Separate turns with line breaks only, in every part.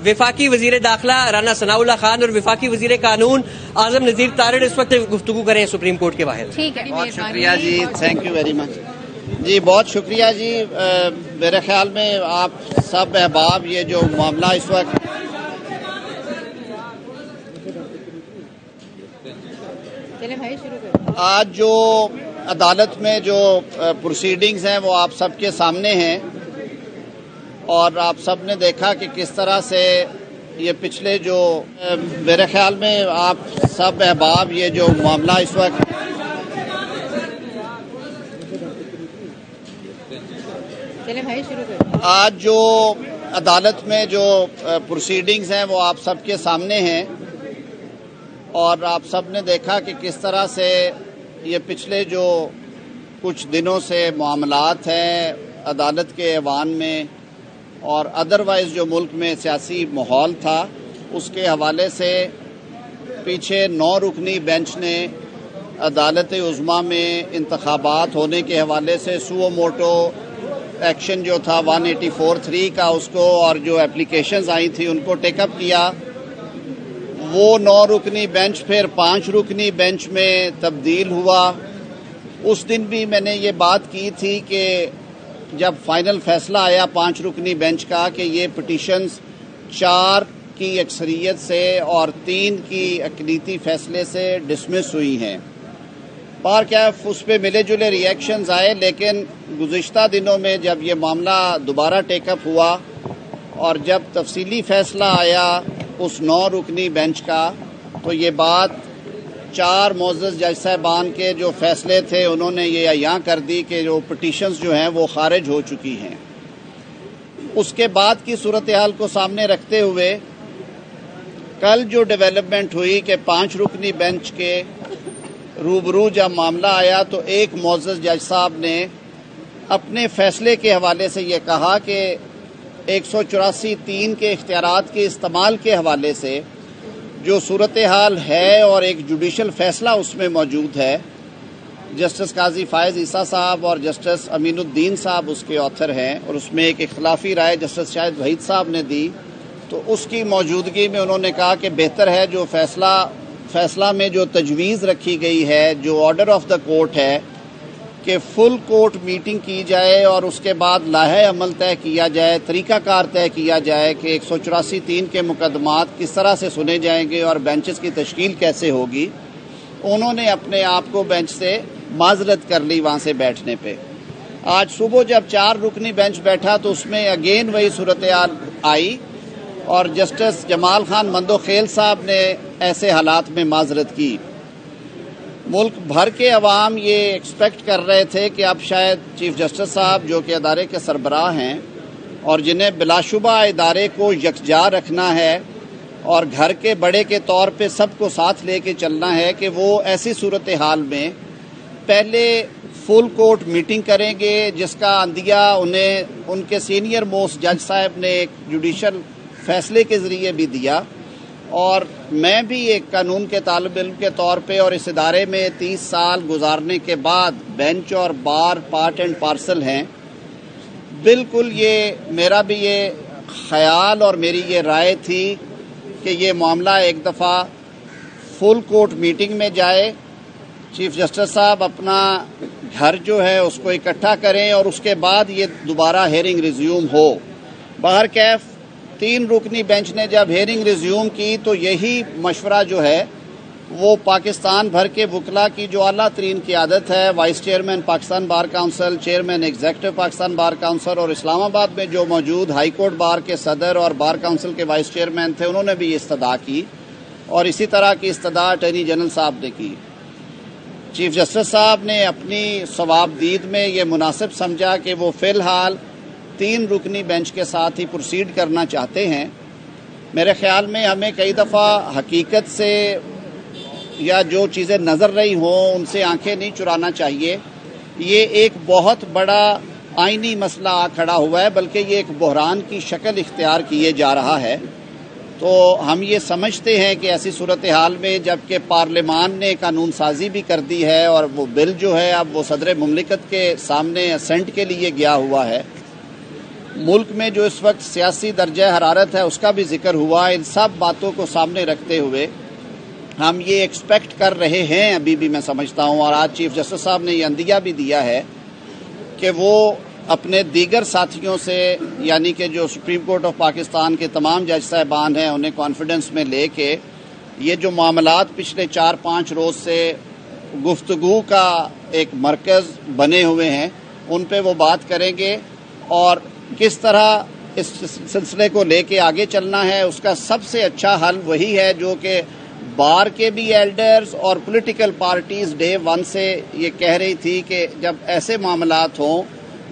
وفاقی وزیر داخلہ رانا ثناء اللہ خان اور وفاقی وزیر قانون اعظم نذیر تارڑ اس وقت گفتگو کریں سپریم کورٹ کے باہر.
بہت شکریہ جی، تھینک یو ویری مچ جی، بہت شکریہ جی. میرے خیال میں آپ سب احباب یہ جو معاملہ اس وقت آج جو عدالت میں جو پروسیڈنگز ہیں وہ آپ سب کے سامنے ہیں، اور آپ سب نے دیکھا کہ کس طرح سے یہ پچھلے جو میرے خیال میں آپ سب احباب یہ جو معاملہ اس وقت آج جو عدالت میں جو پروسیڈنگز ہیں وہ آپ سب کے سامنے ہیں، اور آپ سب نے دیکھا کہ کس طرح سے یہ پچھلے جو کچھ دنوں سے معاملات ہیں عدالت کے ایوان میں اور ادروائز جو ملک میں سیاسی ماحول تھا اس کے حوالے سے پیچھے 9 رکنی بینچ نے عدالت عظمیٰ میں انتخابات ہونے کے حوالے سے سو موٹو ایکشن جو تھا 184(3) کا اس کو اور جو اپلیکیشنز آئی تھی ان کو ٹیک اپ کیا. وہ 9 رکنی بینچ پھر 5 رکنی بینچ میں تبدیل ہوا. اس دن بھی میں نے یہ بات کی تھی کہ جب فائنل فیصلہ آیا 5 رکنی بینچ کا کہ یہ پٹیشنز 4 کی اکثریت سے اور 3 کی اقلیتی فیصلے سے ڈسمس ہوئی ہیں. بار کیا اس پہ ملے جلے ری ایکشنز آئے، لیکن گزشتہ دنوں میں جب یہ معاملہ دوبارہ ٹیک اپ ہوا اور جب تفصیلی فیصلہ آیا اس 9 رکنی بینچ کا، تو یہ بات 4 معزز جج صاحبان کے جو فیصلے تھے انہوں نے یہ عیاں کر دی کہ جو پٹیشنز جو ہیں وہ خارج ہو چکی ہیں. اس کے بعد کی صورتحال کو سامنے رکھتے ہوئے کل جو ڈیولپمنٹ ہوئی کہ 5 رکنی بینچ کے روبرو جب معاملہ آیا تو ایک معزز جج صاحب نے اپنے فیصلے کے حوالے سے یہ کہا کہ 184(3) کے اختیارات کے استعمال کے حوالے سے جو صورتحال ہے اور ایک جوڈیشل فیصلہ اس میں موجود ہے، جسٹس قاضی فائز عیسیٰ صاحب اور جسٹس امین الدین صاحب اس کے آتھر ہیں، اور اس میں ایک اختلافی رائے جسٹس شاہد وحید صاحب نے دی، تو اس کی موجودگی میں انہوں نے کہا کہ بہتر ہے جو فیصلہ میں جو تجویز رکھی گئی ہے، جو آرڈر آف دا کورٹ ہے کہ فل کورٹ میٹنگ کی جائے اور اس کے بعد لائحہ عمل طے کیا جائے، طریقہ کار طے کیا جائے کہ 184(3) کے مقدمات کس طرح سے سنے جائیں گے اور بینچز کی تشکیل کیسے ہوگی. انہوں نے اپنے آپ کو بینچ سے معذرت کر لی وہاں سے بیٹھنے پہ. آج صبح جب 4 رکنی بینچ بیٹھا تو اس میں اگین وہی صورتحال آئی اور جسٹس جمال خان مندوخیل صاحب نے ایسے حالات میں معذرت کی. ملک بھر کے عوام یہ ایکسپیکٹ کر رہے تھے کہ اب شاید چیف جسٹس صاحب جو کہ ادارے کے سربراہ ہیں اور جنہیں بلا شبہ ادارے کو یکجا رکھنا ہے اور گھر کے بڑے کے طور پہ سب کو ساتھ لے کے چلنا ہے، کہ وہ ایسی صورتحال میں پہلے فل کورٹ میٹنگ کریں گے جس کا عندیہ انہیں ان کے سینئر موسٹ جج صاحب نے ایک جوڈیشل فیصلے کے ذریعے بھی دیا. اور میں بھی ایک قانون کے طالب علم کے طور پہ اور اس ادارے میں 30 سال گزارنے کے بعد بینچ اور بار پارٹ اینڈ پارسل ہیں. بالکل یہ میرا بھی یہ خیال اور میری یہ رائے تھی کہ یہ معاملہ ایک دفعہ فل کورٹ میٹنگ میں جائے، چیف جسٹس صاحب اپنا گھر جو ہے اس کو اکٹھا کریں اور اس کے بعد یہ دوبارہ ہیئرنگ ریزیوم ہو. بہرکیف 3 رکنی بینچ نے جب ہیئرنگ ریزیوم کی تو یہی مشورہ جو ہے وہ پاکستان بھر کے وکلاء کی جو اعلیٰ ترین قیادت ہے، vice chairman Pakistan bar council, chairman executive Pakistan bar council, اور اسلام آباد میں جو موجود ہائی کورٹ بار کے صدر اور بار کونسل کے وائس چیئرمین تھے، انہوں نے بھی یہ استدعا کی، اور اسی طرح کی استدعا اٹارنی جنرل صاحب نے کی. چیف جسٹس صاحب نے اپنی صوابدید میں یہ مناسب سمجھا کہ وہ فی الحال 3 رکنی بینچ کے ساتھ ہی پروسیڈ کرنا چاہتے ہیں. میرے خیال میں ہمیں کئی دفعہ حقیقت سے یا جو چیزیں نظر رہی ہوں ان سے آنکھیں نہیں چرانا چاہیے. یہ ایک بہت بڑا آئینی مسئلہ کھڑا ہوا ہے، بلکہ یہ ایک بحران کی شکل اختیار کیے جا رہا ہے. تو ہم یہ سمجھتے ہیں کہ ایسی صورتحال میں جبکہ پارلیمان نے قانون سازی بھی کر دی ہے اور وہ بل جو ہے اب وہ صدر مملکت کے سامنے اسینٹ کے لیے گیا ہوا ہے، मुल्क में जो इस वक्त सियासी दर्जा हरारत है उसका भी जिक्र हुआ। इन सब बातों को सामने रखते हुए हम ये एक्सपेक्ट कर रहे हैं, अभी भी मैं समझता हूँ, और आज चीफ जस्टिस साहब ने ये अंदिया भी दिया है कि वो अपने दीगर साथियों से, यानी कि जो सुप्रीम कोर्ट ऑफ पाकिस्तान के तमाम जज साहिबान हैं, उन्हें कॉन्फिडेंस में लेके ये जो मामलात पिछले 4-5 रोज़ से गुफ्तगू का एक मरकज़ बने हुए हैं उन पे वो बात करेंगे और किस तरह इस सिलसिले को लेके आगे चलना है। उसका सबसे अच्छा हल वही है जो कि बार के भी एल्डर्स और पॉलिटिकल पार्टीज डे 1 से ये कह रही थी कि जब ऐसे मामलात हों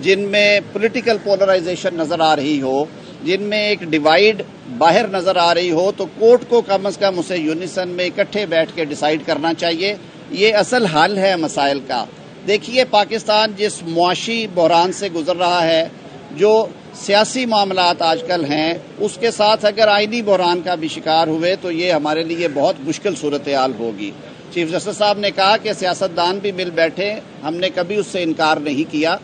जिनमें पॉलिटिकल पोलराइजेशन नज़र आ रही हो, जिनमें एक डिवाइड बाहर नज़र आ रही हो, तो कोर्ट को कम से कम उसे यूनिसन में इकट्ठे बैठ के डिसाइड करना चाहिए। ये असल हल है मसाइल का। देखिए, पाकिस्तान जिस मुआशी बहरान से गुजर रहा है, जो सियासी मामलात आजकल हैं, उसके साथ अगर आइनी बहरान का भी शिकार हुए तो ये हमारे लिए बहुत मुश्किल सूरत हाल होगी। चीफ जस्टिस साहब ने कहा कि सियासतदान भी मिल बैठे, हमने कभी उससे इनकार नहीं किया।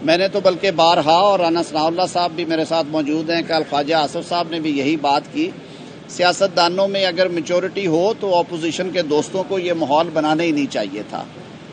मैंने तो बल्कि बारहा, और राना सनाउल्लाह साहब भी मेरे साथ मौजूद हैं, कल ख्वाजा आसिफ साहब ने भी यही बात की। सियासतदानों में अगर मेचोरिटी हो तो अपोजिशन के दोस्तों को ये माहौल बनाना ही नहीं चाहिए था।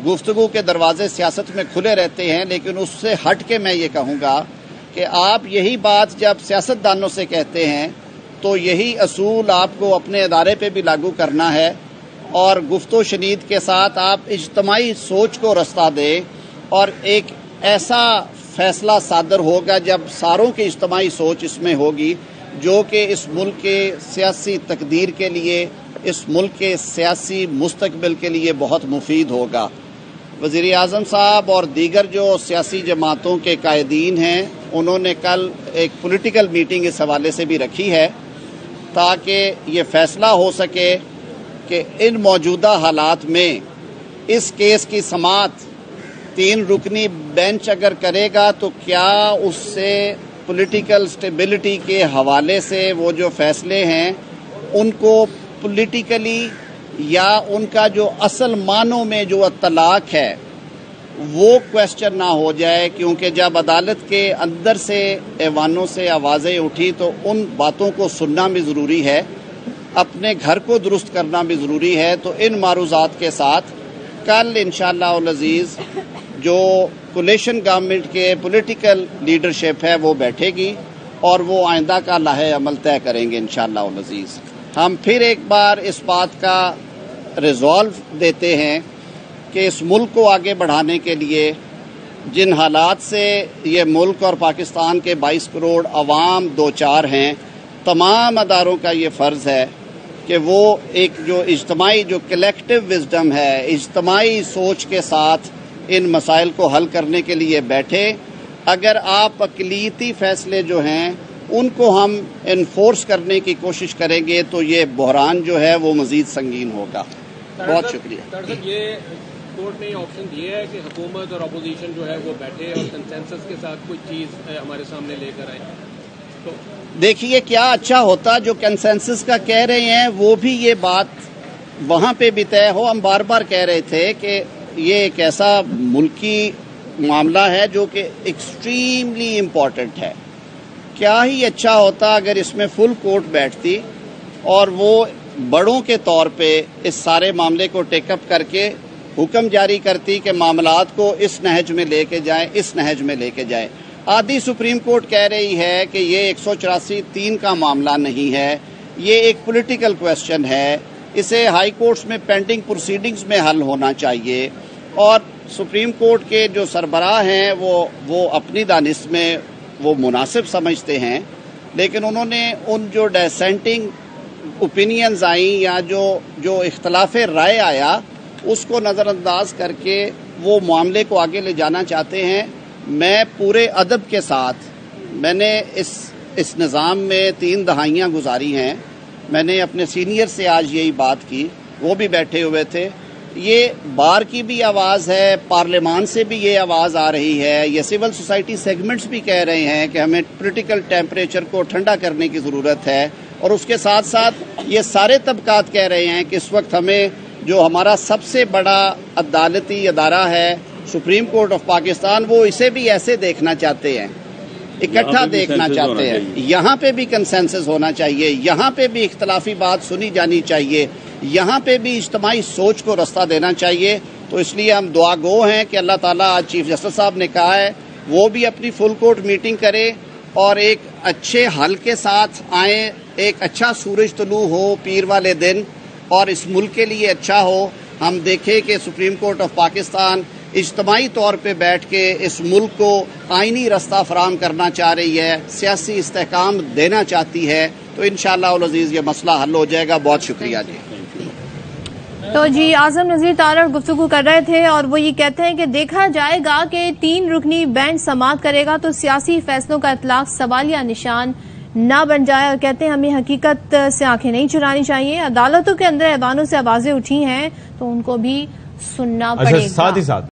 गुफ्तगू के दरवाजे सियासत में खुले रहते हैं, लेकिन उससे हट के मैं ये कहूँगा कि आप यही बात जब सियासतदानों से कहते हैं तो यही असूल आपको अपने अदारे पे भी लागू करना है और गुफ्तो शनीद के साथ आप इज्तमाई सोच को रास्ता दें और एक ऐसा फैसला सादर होगा जब सारों की इज्तमाई सोच इसमें होगी जो कि इस मुल्क के सियासी तकदीर के लिए, इस मुल्क के सियासी मुस्तकबिल के लिए बहुत मुफीद होगा। वज़ीर आज़म साहब और दीगर जो सियासी जमातों के कायदीन हैं, उन्होंने कल एक पॉलिटिकल मीटिंग इस हवाले से भी रखी है ताकि ये फैसला हो सके कि इन मौजूदा हालात में इस केस की समाअत 3 रुकनी बेंच अगर करेगा तो क्या उससे पॉलिटिकल स्टेबिलिटी के हवाले से वो जो फैसले हैं उनको पॉलिटिकली या उनका जो असल मानों में जो अतलाक है वो क्वेश्चन ना हो जाए, क्योंकि जब अदालत के अंदर से ऐवानों से आवाज़ें उठी तो उन बातों को सुनना भी ज़रूरी है, अपने घर को दुरुस्त करना भी ज़रूरी है। तो इन मारूज़ात के साथ कल इंशाअल्लाह अज़ीज़ जो कोलिशन गवर्नमेंट के पॉलिटिकल लीडरशिप है वो बैठेगी और वो आइंदा का लाहे अमल तय करेंगे इंशाअल्लाह अज़ीज़। हम फिर एक बार इस बात का रिजॉल्व देते हैं कि इस मुल्क को आगे बढ़ाने के लिए जिन हालात से ये मुल्क और पाकिस्तान के 22 करोड़ अवाम दो चार हैं, तमाम अदारों का ये फ़र्ज़ है कि वो एक जो इज्तमाई जो कलेक्टिव विजडम है, इज्तमाई सोच के साथ इन मसाइल को हल करने के लिए बैठे। अगर आप अक़लियती फ़ैसले जो हैं उनको हम इन्फोर्स करने की कोशिश करेंगे तो ये बहरान जो है वो मज़ीद संगीन होगा। बहुत शुक्रिया।
ये कोर्ट ने ऑप्शन दिया है कि हुकूमत और अपोजिशन जो है वो बैठे और कंसेंसस के साथ कोई चीज़ हमारे सामने लेकर आए। तो
देखिए, क्या अच्छा होता जो कंसेंसस का कह रहे हैं वो भी ये बात वहाँ पे भी तय हो। हम बार बार कह रहे थे कि ये एक ऐसा मुल्की मामला है जो कि एक्सट्रीमली इम्पॉर्टेंट है। क्या ही अच्छा होता अगर इसमें फुल कोर्ट बैठती और वो बड़ों के तौर पे इस सारे मामले को टेकअप करके हुक्म जारी करती कि मामलात को इस नहज में लेके जाएं, इस नहज में लेके जाएं। आधी सुप्रीम कोर्ट कह रही है कि ये 184(3) का मामला नहीं है, ये एक पॉलिटिकल क्वेश्चन है, इसे हाई कोर्ट्स में पेंडिंग प्रोसीडिंग्स में हल होना चाहिए। और सुप्रीम कोर्ट के जो सरबराह हैं वो अपनी दानिश में वो मुनासिब समझते हैं, लेकिन उन्होंने उन जो डिसेंटिंग ओपिनियंस आई या जो इख्तलाफ राय आया उसको नज़रअंदाज करके वो मामले को आगे ले जाना चाहते हैं। मैं पूरे अदब के साथ, मैंने इस निज़ाम में 3 दहाइयाँ गुजारी हैं, मैंने अपने सीनियर से आज यही बात की, वो भी बैठे हुए थे। ये बार की भी आवाज़ है, पार्लियामान से भी ये आवाज़ आ रही है, ये सिविल सोसाइटी सेगमेंट्स भी कह रहे हैं कि हमें पॉलिटिकल टेम्परेचर को ठंडा करने की ज़रूरत है। और उसके साथ साथ ये सारे तबकात कह रहे हैं कि इस वक्त हमें जो हमारा सबसे बड़ा अदालती अदारा है सुप्रीम कोर्ट ऑफ पाकिस्तान, वो इसे भी ऐसे देखना चाहते हैं। इकट्ठा देखना चाहते हैं। यहाँ पे भी कंसेंसस होना चाहिए, यहाँ पे भी इख्तलाफी बात सुनी जानी चाहिए, यहाँ पे भी इज्तिमाई सोच को रास्ता देना चाहिए। तो इसलिए हम दुआ गो हैं कि अल्लाह ताला, आज चीफ जस्टिस साहब ने कहा है, वो भी अपनी फुल कोर्ट मीटिंग करे और एक अच्छे हल के साथ आए, एक अच्छा सूरज तुलू हो पीर वाले दिन और इस मुल्क के लिए अच्छा हो। हम देखें कि सुप्रीम कोर्ट ऑफ पाकिस्तान इज्तिमाई तौर पे बैठ के इस मुल्क को आइनी रास्ता फराहम करना चाह रही है, सियासी इस्तेहकाम देना चाहती है। तो इंशाअल्लाह उल अज़ीज़ ये मसला हल हो जाएगा। बहुत शुक्रिया जी।
तो जी आज़म नज़ीर तारड़ गुफ्तगू कर रहे थे और वो ये कहते हैं कि देखा जाएगा कि 3 रुकनी बेंच समाअत करेगा तो सियासी फैसलों का इतलाक सवालिया निशान ना बन जाए। और कहते हैं हमें हकीकत से आंखें नहीं चुरानी चाहिए। अदालतों के अंदर ऐवानों से आवाजें उठी हैं तो उनको भी सुनना पड़ेगा।
साथ ही साथ